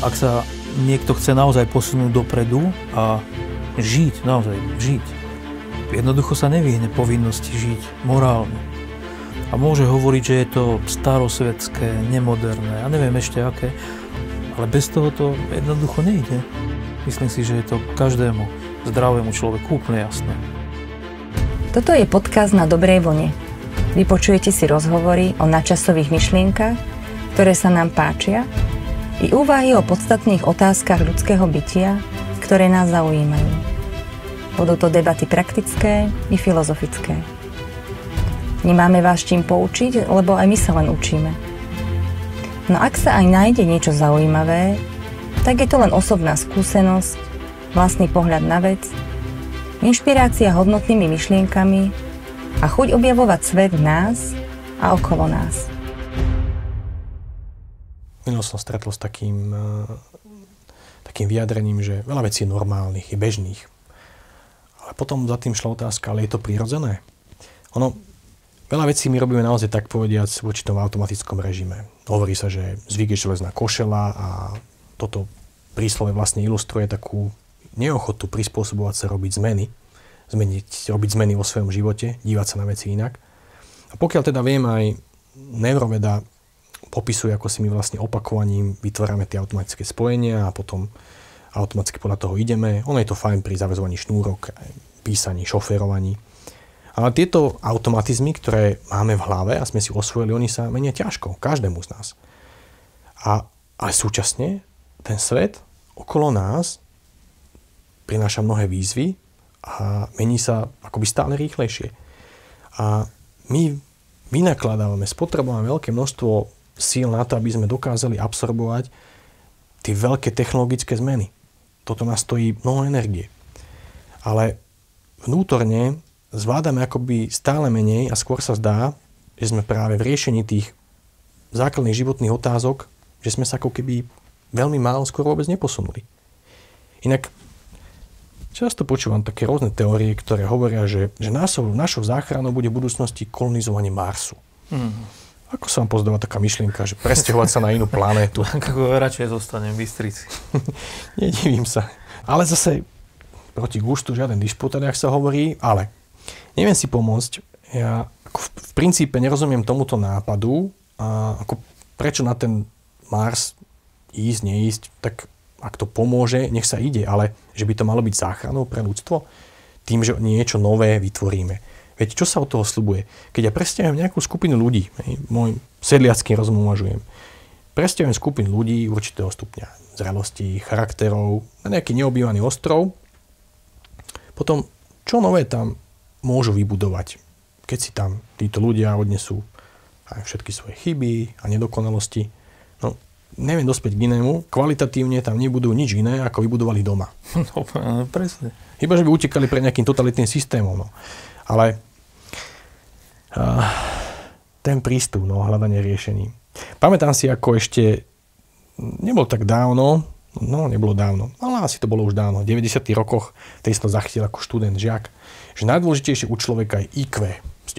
Ak sa niekto chce naozaj posunúť dopredu a žiť, naozaj žiť, jednoducho sa nevyhne povinnosti žiť morálne. A môže hovoriť, že je to starosvedské, nemoderné, ja neviem ešte aké, ale bez toho to jednoducho nejde. Myslím si, že je to každému zdravému človeku úplne jasné. Toto je podcast Na dobrej vlne. Vypočujete si rozhovory o nadčasových myšlienkach, ktoré sa nám páčia, i úvahy o podstatných otázkach ľudského bytia, ktoré nás zaujímajú. Budú to debaty praktické i filozofické. Nemáme vás čím poučiť, lebo aj my sa len učíme. No ak sa aj nájde niečo zaujímavé, tak je to len osobná skúsenosť, vlastný pohľad na vec, inšpirácia hodnotnými myšlienkami a chuť objavovať svet v nás a okolo nás. Minul som stretol s takým vyjadrením, že veľa vecí je normálnych, je bežných. Ale potom za tým šla otázka, ale je to prirodzené? Veľa vecí my robíme naozaj tak povediac v určitom automatickom režime. Hovorí sa, že zvyk je železná košeľa a toto príslove vlastne ilustruje takú neochotu prispôsobovať sa, robiť zmeny vo svojom živote, dívať sa na veci inak. A pokiaľ teda viem, aj neuroveda popisuje, ako si my vlastne opakovaním vytvárame tie automatické spojenia a potom automaticky podľa toho ideme. Ono je to fajn pri zaväzovaní šnúrok, písaní, šoférovaní. Ale tieto automatizmy, ktoré máme v hlave a sme si osvojili, oni sa menia ťažko, každému z nás. Ale súčasne ten svet okolo nás prináša mnohé výzvy a mení sa akoby stále rýchlejšie. A my vynakladávame, spotrebujeme veľké množstvo síl na to, aby sme dokázali absorbovať tie veľké technologické zmeny. Toto nás stojí mnoho energie. Ale vnútorne zvládame akoby stále menej a skôr sa zdá, že sme práve v riešení tých základných životných otázok, že sme sa ako keby veľmi málo skôr vôbec neposunuli. Inak často počúvam také rôzne teórie, ktoré hovoria, že našou záchranou bude v budúcnosti kolonizovanie Marsu. Ako sa vám pozdáva taká myšlienka, že presťahovať sa na inú planétu? Ako radšej zostanem v Bystrici. Nedivím sa. Ale zase proti gustu žiaden dišput, ak sa hovorí, ale neviem si pomôcť. Ja v princípe nerozumiem tomuto nápadu a prečo na ten Mars ísť, neísť, tak ak to pomôže, nech sa ide, ale že by to malo byť záchranou pre ľudstvo, tým, že niečo nové vytvoríme. Veď čo sa od toho sľubuje? Keď ja presťahujem nejakú skupinu ľudí, môj sedliacký rozum uvažujem, presťahujem skupinu ľudí určitého stupňa zrelosti, charakterov na nejaký neobývaný ostrov, potom čo nové tam môžu vybudovať, keď si tam títo ľudia odnesú aj všetky svoje chyby a nedokonalosti. Neviem dospieť k inému, kvalitatívne tam nebudú nič iné, ako vybudovali doma. Presne. Iba, že by utekali pred nejakým totalitným systémom. Ale ten prístup, hľadanie riešení. Pamätám si, ako ešte nebolo tak dávno, ale asi to bolo už dávno, v 90. rokoch, tej som to zachytil ako študent, žiak, že najdôležitejšie u človeka je IQ,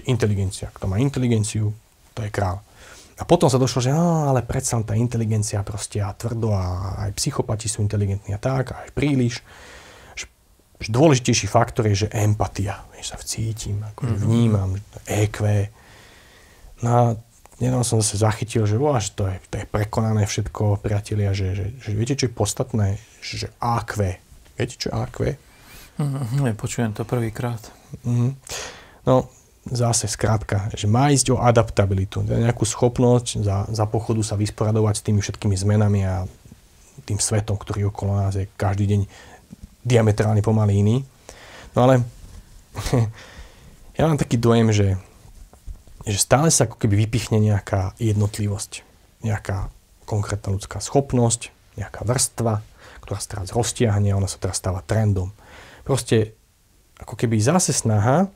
inteligencia. Kto má inteligenciu, to je král. A potom sa došlo, že ale predsa tá inteligencia proste a tvrdo a aj psychopati sú inteligentní a tak, aj príliš. Že dôležitejší faktor je, že empatia. Že sa vcítim, akože vnímam, EQ. No a nedávno som zase zachytil, že to je prekonané všetko, priatelia, že viete, čo je podstatné? Že AQ. Viete, čo je AQ? Počujem to prvýkrát. Zase skrátka, že má ísť o adaptabilitu. Nejakú schopnosť za pochodu sa vysporadovať s tými všetkými zmenami a tým svetom, ktorý okolo nás je každý deň diametrálne pomaly iný. No ale ja mám taký dojem, že stále sa ako keby vypichne nejaká jednotlivosť, nejaká konkrétna ľudská schopnosť, nejaká vrstva, ktorá sa teraz roztiahne a ona sa teraz stáva trendom. Proste ako keby zase snaha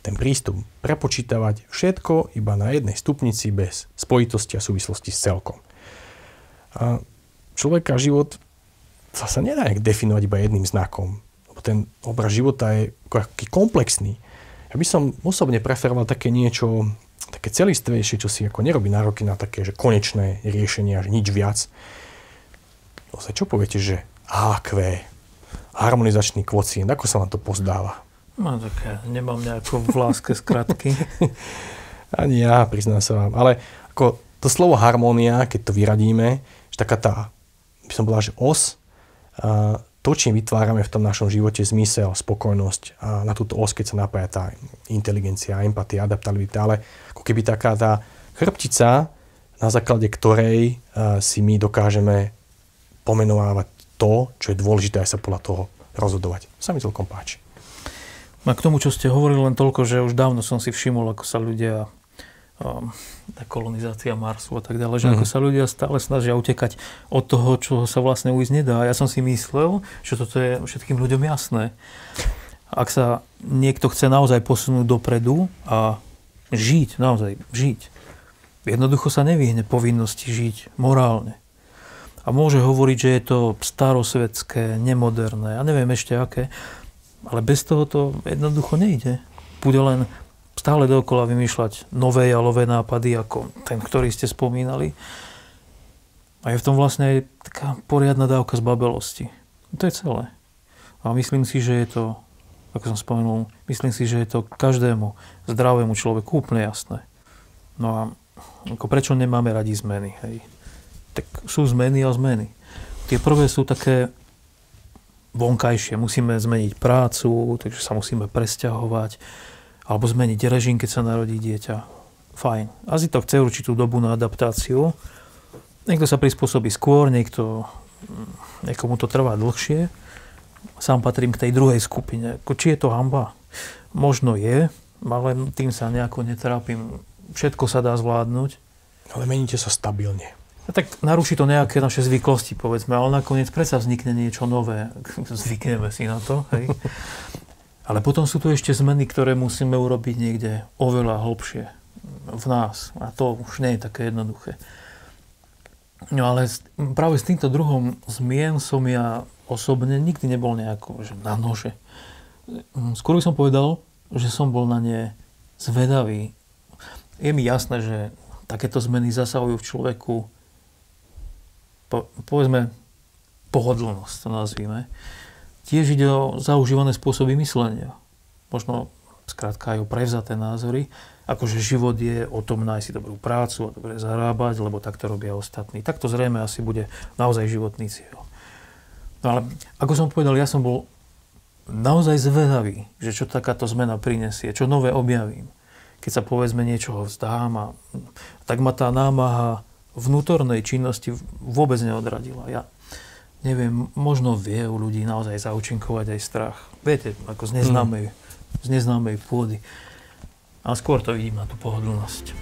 ten prístup prepočítavať všetko iba na jednej stupnici bez spojitosti a súvislosti s celkom. A človeka život sa nedá definovať iba jedným znakom. Lebo ten obraz života je aký komplexný. Ja by som osobne preferoval také niečo, také celistvejšie, čo si ako nerobí nároky na také, že konečné riešenie až nič viac. Čo poviete, že AQ, harmonizačný kvocient, ako sa vám to pozdáva? No tak ja nemám nejakú v láske skratky. Ani ja, priznám sa vám. Ale ako to slovo harmónia, keď to vyradíme, že taká tá, by som povedal, že os, to, čím vytvárame v tom našom živote zmysel, spokojnosť, a na túto os, keď sa napája tá inteligencia, empatia, adaptabilita, ale ako keby taká tá chrbtica, na základe ktorej si my dokážeme pomenovávať to, čo je dôležité aj sa podľa toho rozhodovať. Sa mi celkom páči. A k tomu, čo ste hovorili, len toľko, že už dávno som si všimol, ako sa ľudia, tá kolonizácia Marsu a tak ďalej, že ako sa ľudia stále snažia utekať od toho, čo sa vlastne ujsť nedá. Ja som si myslel, že toto je všetkým ľuďom jasné. Ak sa niekto chce naozaj posunúť dopredu a žiť, naozaj žiť, jednoducho sa nevyhne povinnosti žiť morálne. A môže hovoriť, že je to starosvedské, nemoderné, ja neviem ešte aké, ale bez toho to jednoducho nejde. Bude len stále dookola vymýšľať nové jalové nápady, ako ten, ktorý ste spomínali. A je v tom vlastne aj taká poriadna dávka zbabelosti. To je celé. A myslím si, že je to, ako som spomenul, myslím si, že je to každému zdravému človeku úplne jasné. No a ako prečo nemáme radi zmeny? Hej? Tak sú zmeny a zmeny. Tie prvé sú také vonkajšie. Musíme zmeniť prácu, takže sa musíme presťahovať, alebo zmeniť režim, keď sa narodí dieťa. Fajn. Asi to chce určitú dobu na adaptáciu. Niekto sa prispôsobí skôr, niekomu to trvá dlhšie. Sám patrím k tej druhej skupine. Či je to hanba? Možno je, ale tým sa nejako netrápim. Všetko sa dá zvládnuť. Ale meníte sa stabilne. Tak naruší to nejaké naše zvyklosti, povedzme, ale nakoniec predsa vznikne niečo nové. Zvykneme si na to, hej. Ale potom sú tu ešte zmeny, ktoré musíme urobiť niekde oveľa hlbšie v nás. A to už nie je také jednoduché. No ale práve s týmto druhom zmien som ja osobne nikdy nebol nejako že na nože. Skôr by som povedal, že som bol na ne zvedavý. Je mi jasné, že takéto zmeny zasahujú v človeku povedzme pohodlnosť, to nazvime. Tiež ide o zaužívané spôsoby myslenia. Možno skrátka aj o prevzaté názory, akože život je o tom nájsť si dobrú prácu a dobre zarábať, lebo tak to robia ostatní. Tak to zrejme asi bude naozaj životný cieľ. No ale ako som povedal, ja som bol naozaj zvedavý, že čo takáto zmena prinesie, čo nové objavím. Keď sa povedzme niečoho vzdám a tak ma tá námaha vnútornej činnosti vôbec neodradila. Ja neviem, možno vie u ľudí naozaj zaúčinkovať aj strach. Viete, ako z neznámej pôdy. A skôr to vidím na tú pohodlnosť.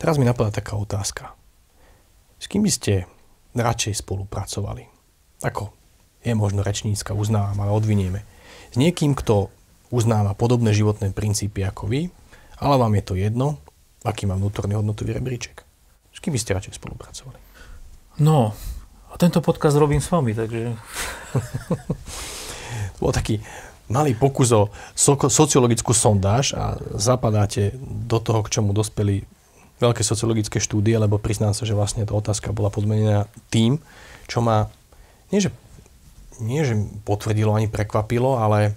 Teraz mi napadá taká otázka. S kým by ste radšej spolupracovali? Ako? Je možno rečnícka, uznávam, ale odvinieme. S niekým, kto uznáva podobné životné princípy ako vy, ale vám je to jedno, aký má vnútorný hodnotový rebríček. S kým by ste radšej spolupracovali? No, a tento podcast robím s vami, takže... To bol taký malý pokus o sociologickú sondáž a zapadáte do toho, k čomu dospeli veľké sociologické štúdie, lebo priznám sa, že vlastne tá otázka bola podmenená tým, čo ma nie že potvrdilo ani prekvapilo, ale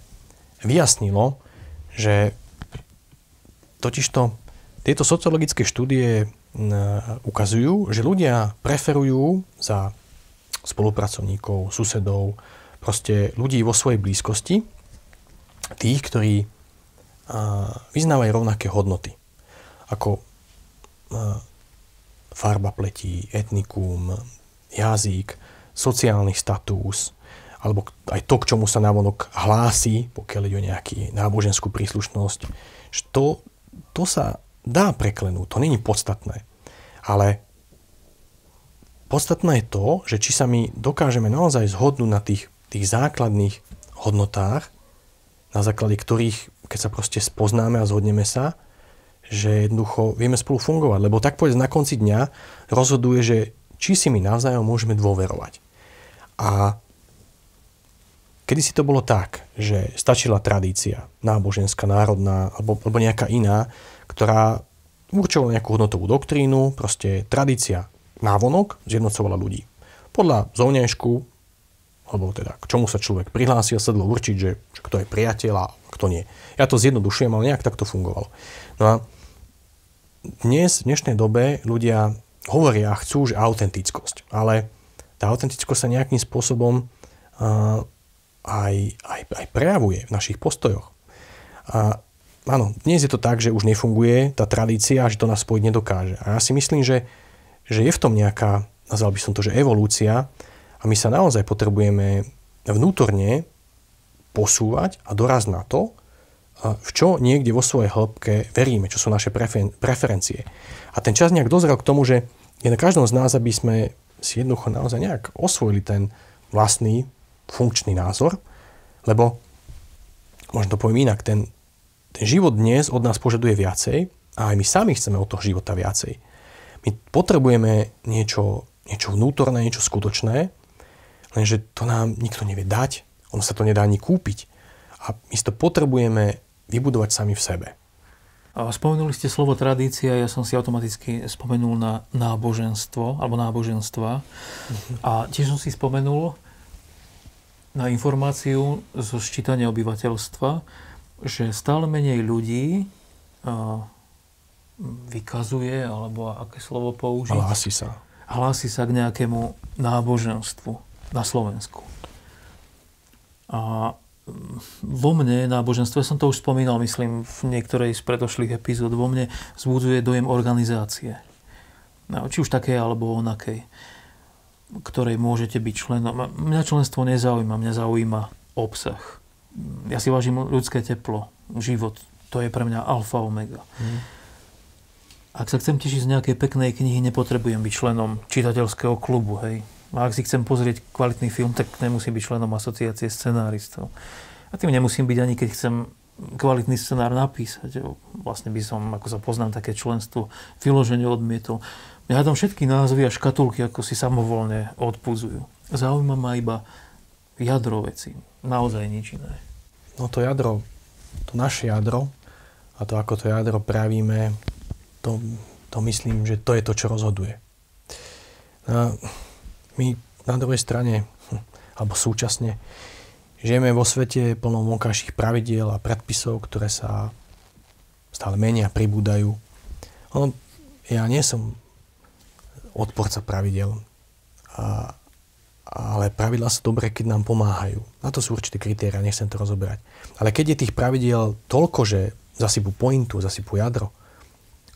vyjasnilo, že totižto tieto sociologické štúdie ukazujú, že ľudia preferujú za spolupracovníkov, susedov, proste ľudí vo svojej blízkosti, tých, ktorí vyznávajú rovnaké hodnoty. Ako farba pletí, etnikum, jazyk, sociálny status, alebo aj to, k čomu sa navonok hlási, pokiaľ ide o nejakú náboženskú príslušnosť, že to sa dá preklenúť, to nie je podstatné. Ale podstatné je to, že či sa my dokážeme naozaj zhodnúť na tých základných hodnotách, na základe ktorých, keď sa proste spoznáme a zhodneme sa, že jednoducho vieme spolu fungovať. Lebo tak povedz na konci dňa rozhoduje, že či si my navzájom môžeme dôverovať. A kedysi to bolo tak, že stačila tradícia náboženská, národná alebo nejaká iná, ktorá určoval nejakú hodnotovú doktrínu, proste tradícia návonok zjednocovala ľudí. Podľa zovňajšku, alebo teda k čomu sa človek prihlásil, sa dalo určiť, že kto je priateľ a kto nie. Ja to zjednodušujem, ale nejak takto fungovalo. No a v dnešnej dobe ľudia hovoria a chcú, že autentickosť, ale tá autentickosť sa nejakým spôsobom aj prejavuje v našich postojoch. A áno, dnes je to tak, že už nefunguje tá tradícia, že to nás spojiť nedokáže. A ja si myslím, že je v tom nejaká, nazval by som to, že evolúcia a my sa naozaj potrebujeme vnútorne posúvať a doraz na to, v čo niekde vo svojej hĺbke veríme, čo sú naše preferencie. A ten čas nejak dozrel k tomu, že je na každom z nás, aby sme si jednoducho naozaj nejak osvojili ten vlastný funkčný názor, lebo, možno to poviem inak, ten život dnes od nás požaduje viacej a aj my sami chceme od toho života viacej. My potrebujeme niečo vnútorné, niečo skutočné, lenže to nám nikto nevie dať, ono sa to nedá ani kúpiť a my to potrebujeme vybudovať sami v sebe. A spomenuli ste slovo tradícia, ja som si automaticky spomenul na náboženstvo alebo náboženstva a tiež som si spomenul na informáciu zo sčítania obyvateľstva, že stále menej ľudí vykazuje, alebo aké slovo použiť? Hlási sa k nejakému náboženstvu na Slovensku. A vo mne náboženstvo, ja som to už spomínal, myslím, v niektorej z predošlých epizód, vo mne vzbudzuje dojem organizácie. No, či už takej, alebo onakej, ktorej môžete byť členom. Mňa členstvo nezaujíma, mňa zaujíma obsah. Ja si vážim ľudské teplo, život. To je pre mňa alfa omega. Ak sa chcem tešiť z nejakej peknej knihy, nepotrebujem byť členom čitateľského klubu, hej. A ak si chcem pozrieť kvalitný film, tak nemusím byť členom asociácie scenáristov. A tým nemusím byť ani keď chcem kvalitný scenár napísať. Vlastne by som, ako sa poznám, také členstvo vyložene odmietol. Mňa tam všetky názvy a škatulky ako si samovolne odpudzujú. Zaujíma ma iba jadro veci. Naozaj nič iné. No to jadro, to naše jadro a to, ako to jadro pravíme, to myslím, že to je to, čo rozhoduje. My na druhej strane, alebo súčasne, žijeme vo svete plnom vonkajších pravidiel a predpisov, ktoré sa stále menia, pribúdajú. Ja nie som odporca pravidel, ale pravidlá sú dobré, keď nám pomáhajú. Na to sú určité kritéria, nechcem to rozoberať. Ale keď je tých pravidiel toľko, že zasypú pointu, zasypú jadro,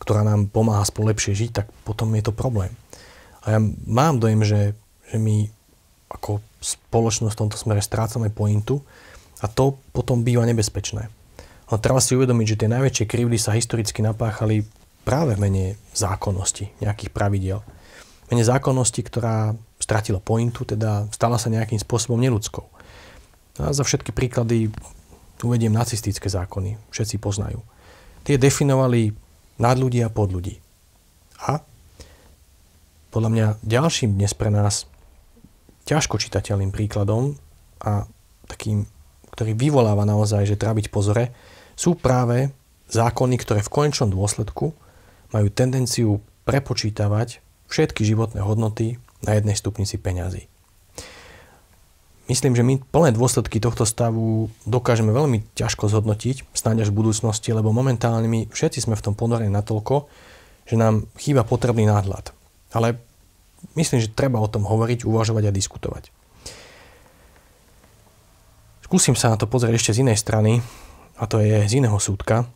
ktorá nám pomáha spolu lepšie žiť, tak potom je to problém. A ja mám dojem, že my ako spoločnosť v tomto smere strácame pointu a to potom býva nebezpečné. No, treba si uvedomiť, že tie najväčšie krivdy sa historicky napáchali práve v mene zákonnosti, nejakých pravidiel. V mene zákonnosti, ktorá stratila pointu, teda stala sa nejakým spôsobom neľudskou. A za všetky príklady uvediem nacistické zákony, všetci poznajú. Tie definovali nadľudí a podľudí. A podľa mňa ďalším dnes pre nás ťažko čitateľným príkladom a takým, ktorý vyvoláva naozaj, že treba byť pozore, sú práve zákony, ktoré v konečnom dôsledku majú tendenciu prepočítavať všetky životné hodnoty na jednej stupnici peňazí. Myslím, že my plné dôsledky tohto stavu dokážeme veľmi ťažko zhodnotiť, snáď až v budúcnosti, lebo momentálne my všetci sme v tom ponorení natoľko, že nám chýba potrebný náhľad. Ale myslím, že treba o tom hovoriť, uvažovať a diskutovať. Skúsim sa na to pozrieť ešte z inej strany, a to je z iného súdka.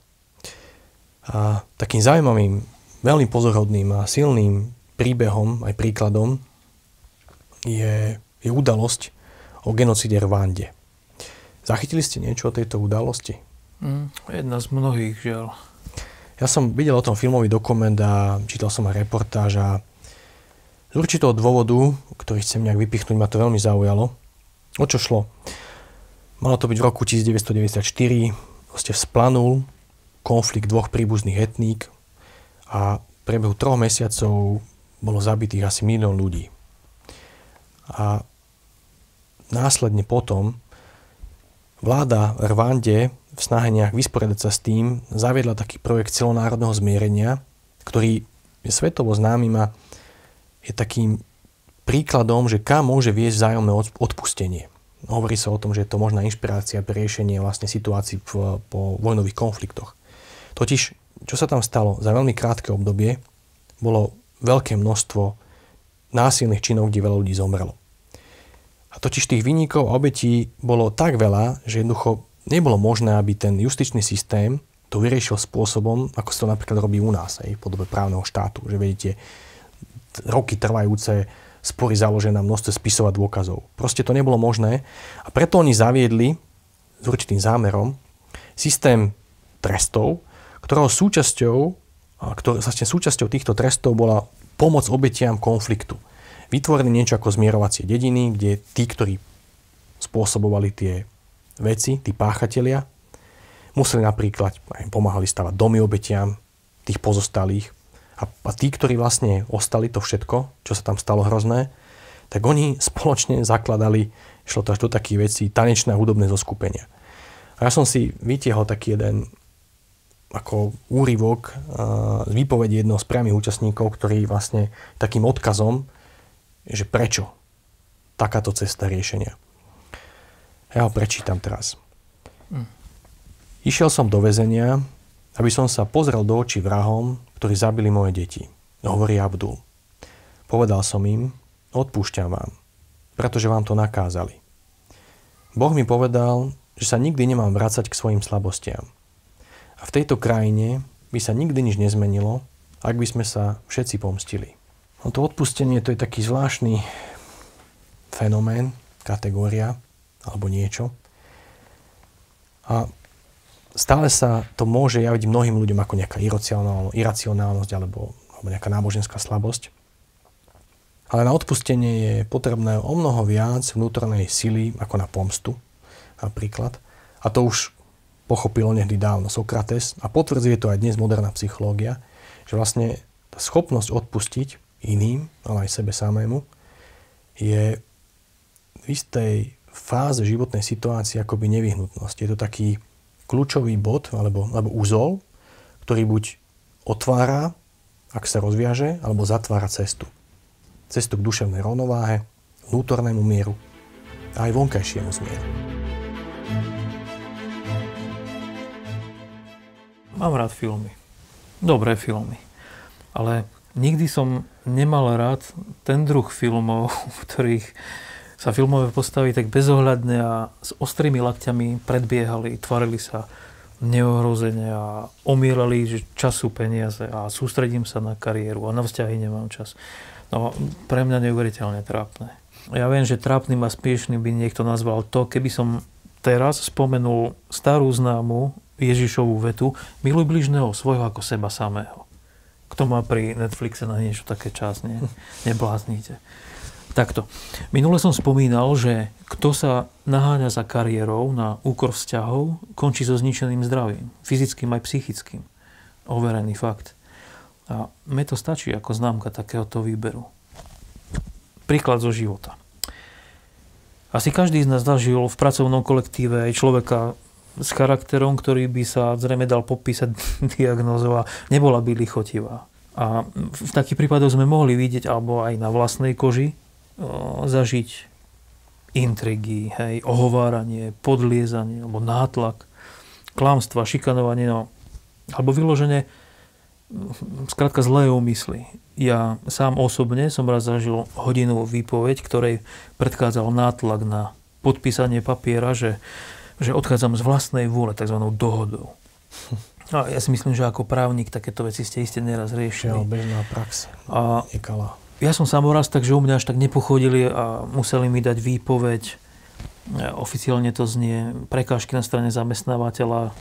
A takým zaujímavým, veľmi pozorodným a silným príbehom, aj príkladom, je udalosť o genocíde v Rwande. Zachytili ste niečo o tejto udalosti? Jedna z mnohých, žiaľ. Ja som videl o tom filmový dokument a čítal som aj reportáž a z určitého dôvodu, ktorý chcem nejak vypichnúť, ma to veľmi zaujalo. O čo šlo? Malo to byť v roku 1994, vlastne vzplanul konflikt dvoch príbuzných etník a v priebehu 3 mesiacov bolo zabitých asi 1 000 000 ľudí. A následne potom vláda v Rwande v snahe nejak vysporiadať sa s tým zaviedla taký projekt celonárodného zmierenia ktorý je svetovo známym a je takým príkladom, že kam môže viesť vzájomné odpustenie. Hovorí sa o tom, že je to možná inšpirácia pre riešenie vlastne situácií po vojnových konfliktoch. Totiž, čo sa tam stalo za veľmi krátke obdobie, bolo veľké množstvo násilných činov, kde veľa ľudí zomrelo. A totiž tých vinníkov a obetí bolo tak veľa, že jednoducho nebolo možné, aby ten justičný systém to vyriešil spôsobom, ako sa to napríklad robí u nás, aj v podobe právneho štátu. Že vidíte, roky trvajúce spory založené na množstve spisov a dôkazov. Proste to nebolo možné a preto oni zaviedli s určitým zámerom systém trestov, ktorého súčasťou týchto trestov bola pomoc obetiam konfliktu. Vytvorili niečo ako zmierovacie dediny, kde tí, ktorí spôsobovali tie veci, tí páchatelia, museli napríklad pomáhali stavať domy obetiam tých pozostalých a tí, ktorí vlastne ostali to všetko, čo sa tam stalo hrozné, tak oni spoločne zakladali, šlo to až do takých vecí, tanečné a hudobné zoskupenia. A ja som si vytiahol taký jeden ako úryvok z výpovede jedného z priamych účastníkov, ktorý vlastne takým odkazom, že prečo takáto cesta riešenia. Ja ho prečítam teraz. Išiel som do väzenia, aby som sa pozrel do očí vrahom, ktorí zabili moje deti. Hovorí Abdul. Povedal som im, odpúšťam vám, pretože vám to nakázali. Boh mi povedal, že sa nikdy nemám vracať k svojim slabostiam. A v tejto krajine by sa nikdy nič nezmenilo, ak by sme sa všetci pomstili. No to odpustenie, to je taký zvláštny fenomén, kategória, alebo niečo. A stále sa to môže javiť mnohým ľuďom ako nejaká iracionálnosť alebo nejaká náboženská slabosť. Ale na odpustenie je potrebné o mnoho viac vnútornej sily ako na pomstu, napríklad. A to už pochopilo niekdy dávno Sokrates a potvrdzuje to aj dnes moderná psychológia, že vlastne tá schopnosť odpustiť iným, ale aj sebe samému, je v istej fáze životnej situácie akoby nevyhnutnosť. Je to taký kľúčový bod alebo úzol, ktorý buď otvára, ak sa rozviaže, alebo zatvára cestu. Cestu k duševnej rovnováhe, vnútornému mieru a aj vonkajšiemu zmieru. Mám rád filmy. Dobré filmy. Ale nikdy som nemal rád ten druh filmov, v ktorých sa filmové postavy tak bezohľadne a s ostrými lakťami predbiehali, tvarili sa neohrozene a omierali, že času peniaze a sústredím sa na kariéru a na vzťahy nemám čas. No, pre mňa neuveriteľne trápne. Ja viem, že trápnym a spiešným by niekto nazval to, keby som teraz spomenul starú známu Ježišovú vetu: miluj bližného svojho ako seba samého. Kto má pri Netflixe na niečo také čas, nie? Nebláznite. Takto. Minule som spomínal, že kto sa naháňa za kariérou na úkor vzťahov, končí so zničeným zdravím. Fyzickým aj psychickým. Overený fakt. A mne to stačí ako známka takéhoto výberu. Príklad zo života. Asi každý z nás zažil v pracovnom kolektíve aj človeka s charakterom, ktorý by sa zrejme dal popísať diagnózou a nebola by lichotivá. A v takých prípadoch sme mohli vidieť, alebo aj na vlastnej koži, zažiť intrigy, hej, ohováranie, podliezanie, alebo nátlak, klamstva, šikanovanie, alebo vyloženie skrátka zlé úmysly. Ja sám osobne som raz zažil hodinovú výpoveď, ktorej predchádzal nátlak na podpísanie papiera, že odchádzam z vlastnej vôle, takzvanou dohodou. A ja si myslím, že ako právnik takéto veci ste iste neraz riešili. Bežná prax. Nekalá. Ja som sám raz tak, že u mňa až tak nepochodili a museli mi dať výpoveď. Oficiálne to znie prekážky na strane zamestnávateľa,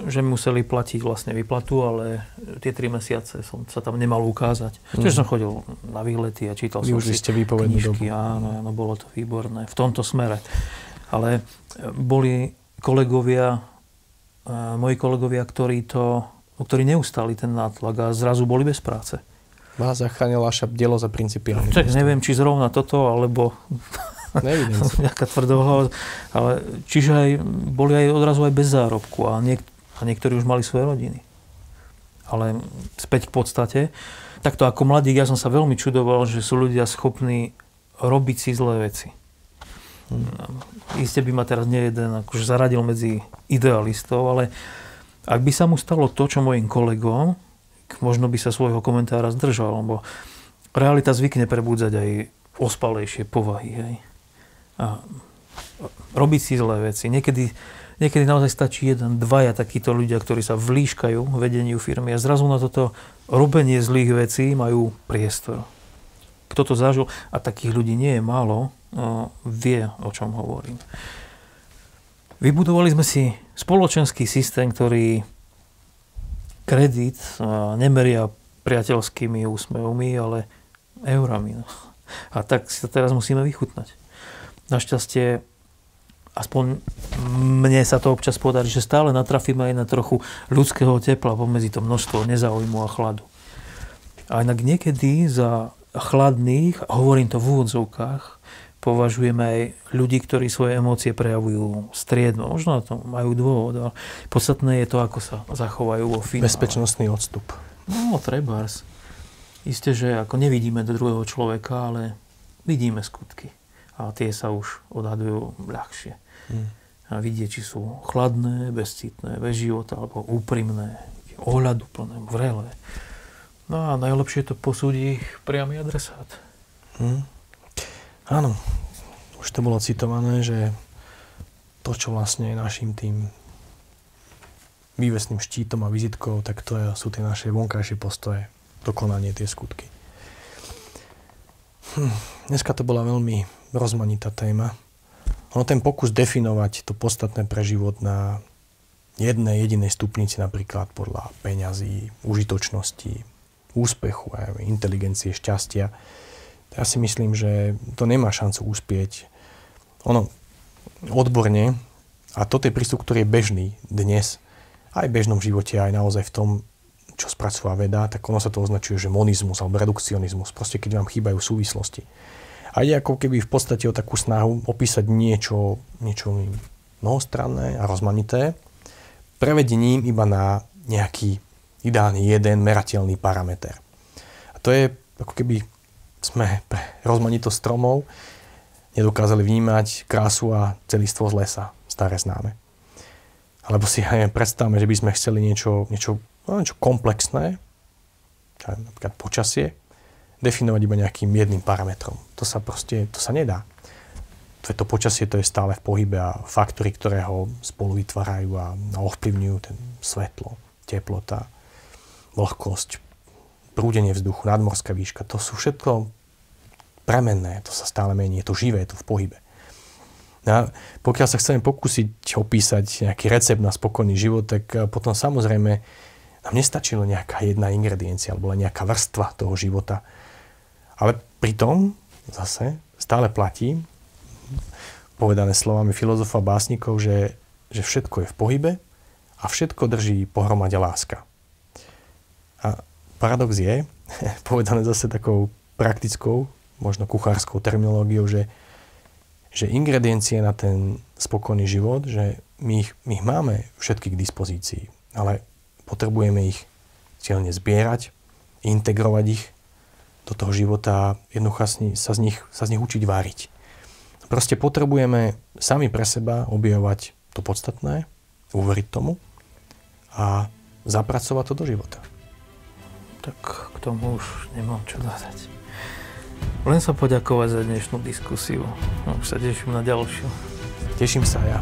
že mi museli platiť vlastne výplatu, ale tie 3 mesiace som sa tam nemal ukázať. Čiže som chodil na výlety a čítal som si knižky. Áno, bolo to výborné v tomto smere. Ale boli moji kolegovia, ktorí neustali ten nátlak a zrazu boli bez práce. Vás zachránila vaša bdelosť a principiálne. Neviem, či zrovna toto, alebo nejaká tvrdohlavosť. Ale čiže boli aj odrazu aj bez zárobku a niektorí už mali svoje rodiny. Ale späť k podstate. Takto ako mladík, ja som sa veľmi čudoval, že sú ľudia schopní robiť si zlé veci. Iste by ma teraz nejeden akože zaradil medzi idealistov, ale ak by sa mu stalo to, čo mojim kolegom, možno by sa svojho komentára zdržal, lebo realita zvykne prebúdzať aj ospalejšie povahy. Hej. A robiť si zlé veci. Niekedy naozaj stačí jeden, dvaja takíto ľudia, ktorí sa vlíškajú vedeniu firmy a zrazu na toto robenie zlých vecí majú priestor. Kto to zažil, a takých ľudí nie je málo, vie, o čom hovorím. Vybudovali sme si spoločenský systém, ktorý kredit nemeria priateľskými úsmevmi, ale eurami. No. A tak si to teraz musíme vychutnať. Našťastie, aspoň mne sa to občas podarí, že stále natrafíme aj na trochu ľudského tepla pomedzi to množstvo nezáujmu a chladu. A inak niekedy za chladných, hovorím to v úvodzovkách, považujeme aj ľudí, ktorí svoje emócie prejavujú striedmo. Možno na to majú dôvod, ale podstatné je to, ako sa zachovajú vo finále. Bezpečnostný odstup. No, trebárs. Isté, že ako nevidíme do druhého človeka, ale vidíme skutky. A tie sa už odhadujú ľahšie. A vidie, či sú chladné, bezcitné, bez života, alebo úprimné, ohľaduplné, vrelé. No a najlepšie to posúdi priamy adresát. Áno, už to bolo citované, že to, čo vlastne je našim tým vývesným štítom a vizitkou, tak to sú tie naše vonkajšie postoje, dokonanie, tie skutky. Dneska to bola veľmi rozmanitá téma. Ono ten pokus definovať to podstatné pre život na jednej jedinej stupnici, napríklad podľa peňazí, užitočnosti, úspechu, inteligencie, šťastia, ja si myslím, že to nemá šancu uspieť. Ono odborne, a toto je prístup, ktorý je bežný dnes, aj v bežnom živote, aj naozaj v tom, čo spracúva veda, tak ono sa to označuje, že monizmus alebo redukcionizmus. Proste keď vám chýbajú súvislosti. A ide ako keby v podstate o takú snahu opísať niečo mnohostranné a rozmanité, prevedením iba na nejaký ideálny jeden merateľný parameter. A to je ako keby sme pre rozmanitosť stromov nedokázali vnímať krásu a celistvo z lesa, staré známe. Alebo si predstavme, že by sme chceli niečo komplexné, napríklad počasie, definovať iba nejakým jedným parametrom. To sa nedá. To počasie to je stále v pohybe a faktory, ktoré ho spolu vytvárajú a ovplyvňujú ten svetlo, teplota, vlhkosť, prúdenie vzduchu, nadmorská výška, to sú všetko premenné, to sa stále mení, je to živé, je to v pohybe. A pokiaľ sa chceme pokúsiť opísať nejaký recept na spokojný život, tak potom samozrejme nám nestačilo nejaká jedna ingrediencia alebo len nejaká vrstva toho života. Ale pritom zase stále platí, povedané slovami filozofov a básnikov, že všetko je v pohybe a všetko drží pohromade láska. A paradox je, povedané zase takou praktickou, možno kuchárskou terminológiou, že ingrediencie na ten spokojný život, že my ich máme všetky k dispozícii, ale potrebujeme ich cieľne zbierať, integrovať ich do toho života a jednoducho sa z nich učiť váriť. Proste potrebujeme sami pre seba objavovať to podstatné, uveriť tomu a zapracovať to do života. Tak k tomu už nemám čo dodať. Len sa poďakovať za dnešnú diskusiu. Už sa teším na ďalšiu. Teším sa ja.